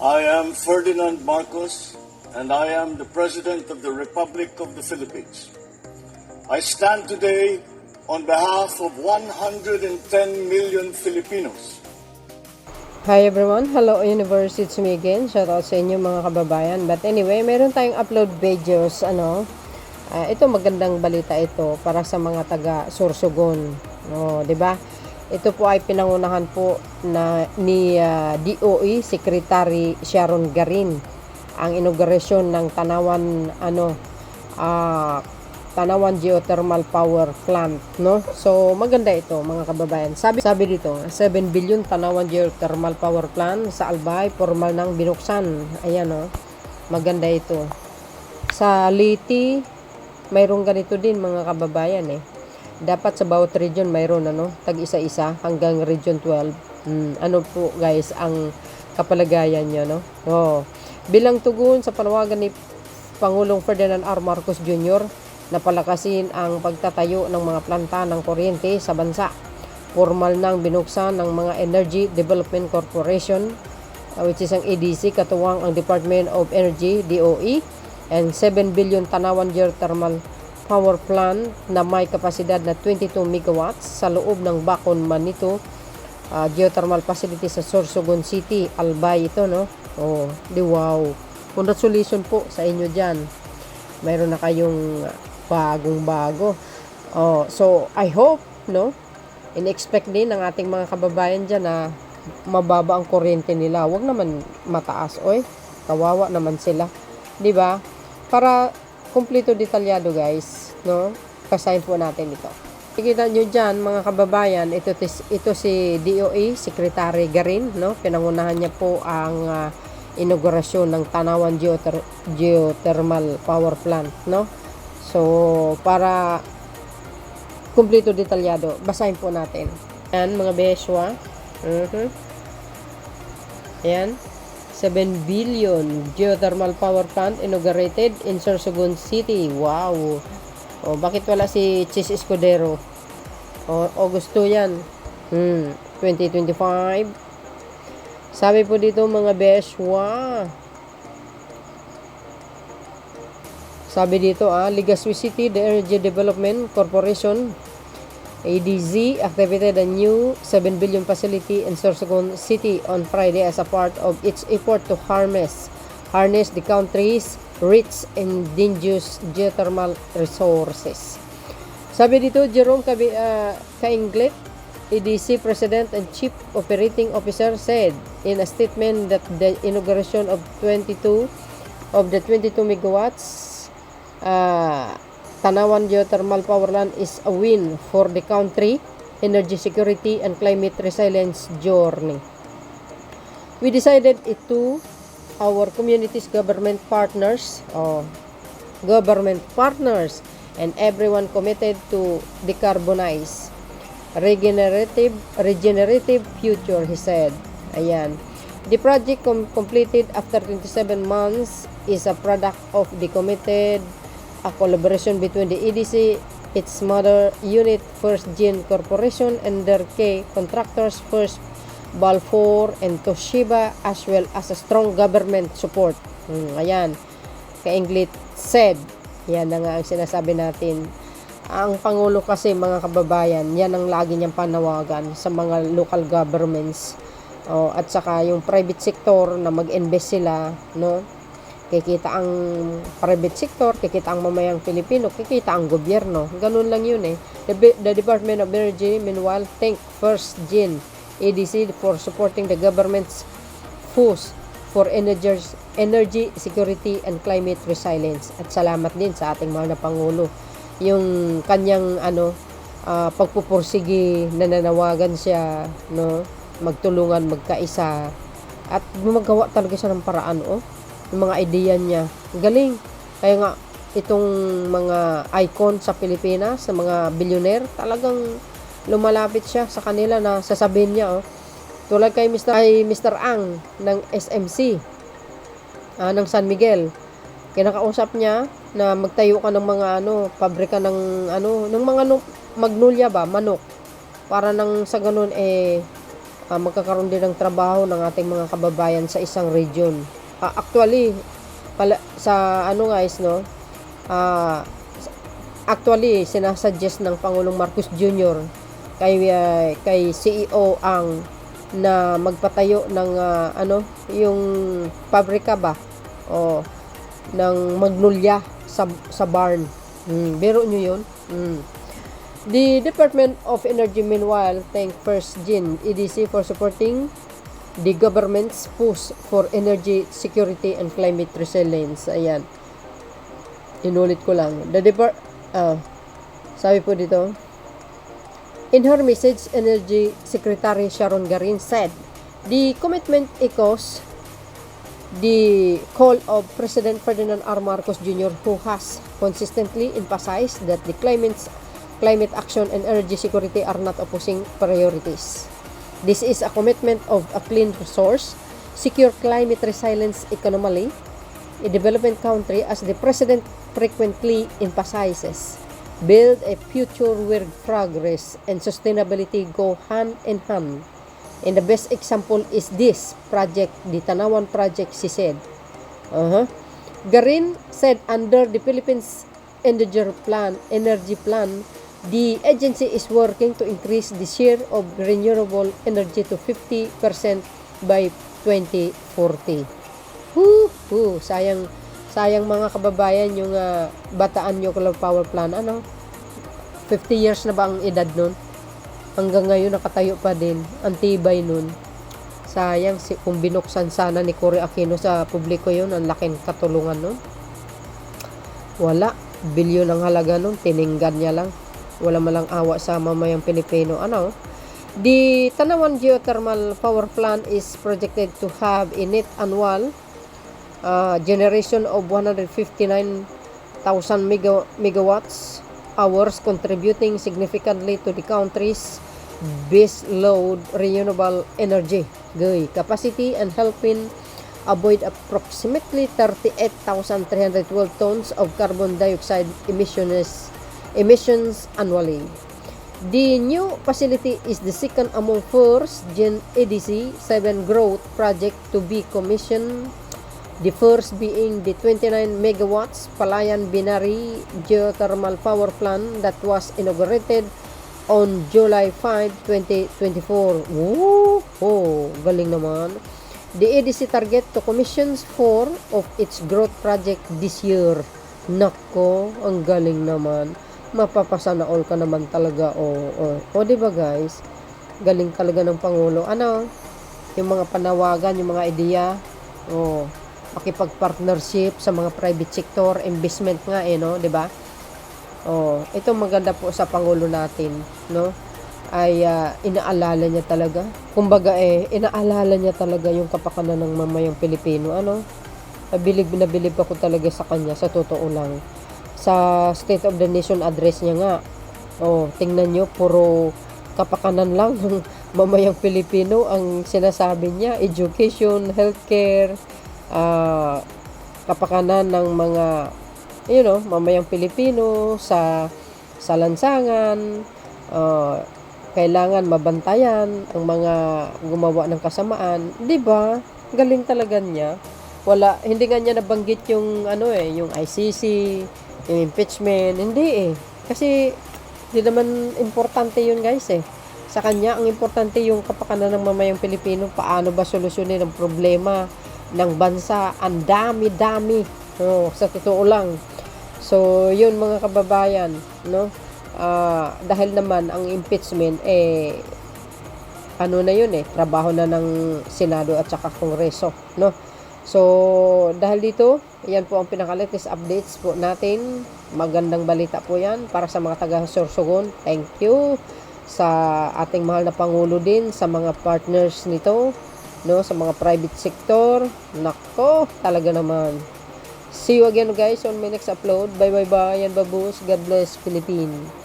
I am Ferdinand Marcos, and I am the President of the Republic of the Philippines. I stand today on behalf of 110 million Filipinos. Hi everyone, hello universe, it's me again. Shout out sa inyo mga kababayan. But anyway, meron tayong upload videos, ito magandang balita ito para sa mga taga Sorsogon. 'Di ba? Ito po ay pinangunahan po ni DOE Secretary Sharon Garin ang inaugurasyon ng Tanawan Geothermal Power Plant, no? So maganda ito mga kababayan. Sabi dito, 7 billion Tanawan Geothermal Power Plant sa Albay, formal nang binuksan. Ayan, no? Maganda ito. Sa Liti, mayroong ganito din mga kababayan eh. Dapat sa bawat region mayroon tag isa-isa hanggang region 12. Ano po guys ang kapalagayan niyo, no? Bilang tugon sa panawagan ni Pangulong Ferdinand R. Marcos Jr. na palakasin ang pagtatayo ng mga planta ng kuryente sa bansa. Formal nang binuksan ng mga Energy Development Corporation, which is ang EDC, katuwang ang Department of Energy, DOE, and 7 billion Tanawan Geothermal Power Plant na may kapasidad na 22 megawatts sa loob ng Bacon Manito Geothermal Facility sa Sorsogon City, Albay ito, no? Wow. Congratulations po sa inyo dyan. Mayroon na kayong bagong-bago. So I hope, no? In-expect din ng ating mga kababayan dyan na mababa ang kuryente nila. Huwag naman mataas, oy. Kawawa naman sila. 'Di ba? Para kumpleto detalyado guys, no? Basahin po natin ito. Nakikita nyo dyan mga kababayan, ito si DOE Secretary Garin, no? Pinangunahan niya po ang inaugurasyon ng Tanawan Geothermal Power Plant, no? So para kumpleto detalyado, basahin po natin. Yan mga beswa. Yan. 7 billion geothermal power plant inaugurated in Sorsogon City. Wow. Bakit wala si Chis Escudero? Agosto yan. 2025. Sabi po dito mga beswa. Sabi dito Legazpi City, the Energy Development Corporation, ADZ, activated a new 7 billion facility in Sorsogon City on Friday as a part of its effort to harness the country's rich indigenous geothermal resources. Sabi dito, Jerome Kainglet, ADC President and Chief Operating Officer, said in a statement that the inauguration of the 22 megawatts Tanawan Geothermal Power Plant is a win for the country, energy security, and climate resilience journey. We decided it to our communities, government partners, and everyone committed to decarbonize, regenerative future, he said. Ayan. The project completed after 27 months is a product of the committed a collaboration between the EDC, its mother unit First Gen Corporation, and their key contractors First Balfour and Toshiba, as well as a strong government support. Ayan, Kainglit said. Yan na nga ang sinasabi natin. Ang Pangulo kasi mga kababayan, yan ang lagi niyang panawagan sa mga local governments at saka yung private sector na mag-invest sila, no? Kikita ang private sector, kikita ang mamayang Pilipino, kikita ang gobyerno. Ganun lang yun eh. The Department of Energy, meanwhile, thank First Gen EDC for supporting the government's push for energy security and climate resilience. At salamat din sa ating mahal na Pangulo. Yung kanyang pagpupursigi, nananawagan siya, no? Magtulungan, magkaisa. At gumagawa talaga siya ng paraan, yung mga idea niya. Galing. Kaya nga, itong mga icon sa Pilipinas, sa mga billionaire, talagang lumalapit siya sa kanila na sasabihin niya, tulad kay Mr. Ang ng SMC, ng San Miguel. Kinakausap niya na magtayo ka ng mga pabrika ng mga Magnolia ba, manok. Para nang sa ganun magkakaroon din ng trabaho ng ating mga kababayan sa isang region. Actually, sa ano guys, no? Actually, sinasuggest ng Pangulong Marcos Jr. kay CEO ang na magpatayo ng yung pabrika ba o ng Magnolia sa barn. Biro nyo yun. The Department of Energy meanwhile thanked First Gen EDC for supporting the government's push for energy security and climate resilience. Ayan. Inulit ko lang. Sabi po dito, in her message, Energy Secretary Sharon Garin said, the commitment echoes the call of President Ferdinand R. Marcos Jr., who has consistently emphasized that the climate action and energy security are not opposing priorities. This is a commitment of a clean resource, secure climate resilience economically, a developing country, as the President frequently emphasizes, build a future where progress and sustainability go hand in hand. And the best example is this project, the Tanawan Project, she said. Garin said under the Philippines Energy Plan, the agency is working to increase the share of renewable energy to 50% by 2040. Sayang mga kababayan yung Bataan Nuclear Power Plant. 50 years na ba ang edad nun? Hanggang ngayon nakatayo pa din. Ang tibay nun. Sayang kung binuksan sana ni Cory Aquino sa publiko yun, ang laking katulungan nun. Wala. Bilyon ang halaga nun. Tininggan niya lang. Wala malang awa sa mamayang Pilipino. The Tanawan Geothermal Power Plant is projected to have a net annual generation of 159,000 megawatts hours, contributing significantly to the country's base load renewable energy capacity and helping avoid approximately 38,312 tons of carbon dioxide emissions annually. The new facility is the second among First Gen EDC 7 growth project to be commissioned, the first being the 29 megawatts Palayan Binari Geothermal Power Plant that was inaugurated on July 5, 2024. Galing naman. The EDC target to commission 4 of its growth project this year. Nako, ang galing naman. Mapapasana all ka naman talaga. Diba guys? Galing talaga ng Pangulo. Yung mga panawagan, yung mga ideya, makipag-partnership sa mga private sector, investment nga no, diba? Ito maganda po sa Pangulo natin, no? Ay inaalala niya talaga. Kumbaga inaalala niya talaga yung kapakanan ng mamayang Pilipino, Bilib ako talaga sa kanya, sa totoo lang. Sa State of the Nation address niya nga, tingnan nyo, puro kapakanan lang ng mamayang Pilipino ang sinasabi niya. Education, healthcare, kapakanan ng mga mamayang Pilipino sa lansangan, kailangan mabantayan ang mga gumawa ng kasamaan, 'di ba? Galing talaga niya. Hindi nga niya nabanggit yung yung ICC, yung impeachment, hindi Kasi di naman importante yun guys Sa kanya, ang importante yung kapakanan ng mamayang Pilipino, paano ba solusyonin ang problema ng bansa. Ang dami-dami. Sa totoo lang. So, yun mga kababayan, dahil naman ang impeachment, trabaho na ng Senado at saka Kongreso, So, dahil dito, yan po ang pinaka-latest updates po natin. Magandang balita po yan para sa mga taga-Sorsogon. Thank you sa ating mahal na Pangulo din, sa mga partners nito, sa mga private sector. Nako, talaga naman. See you again guys on my next upload. Bye bye bye and babus. God bless Philippines.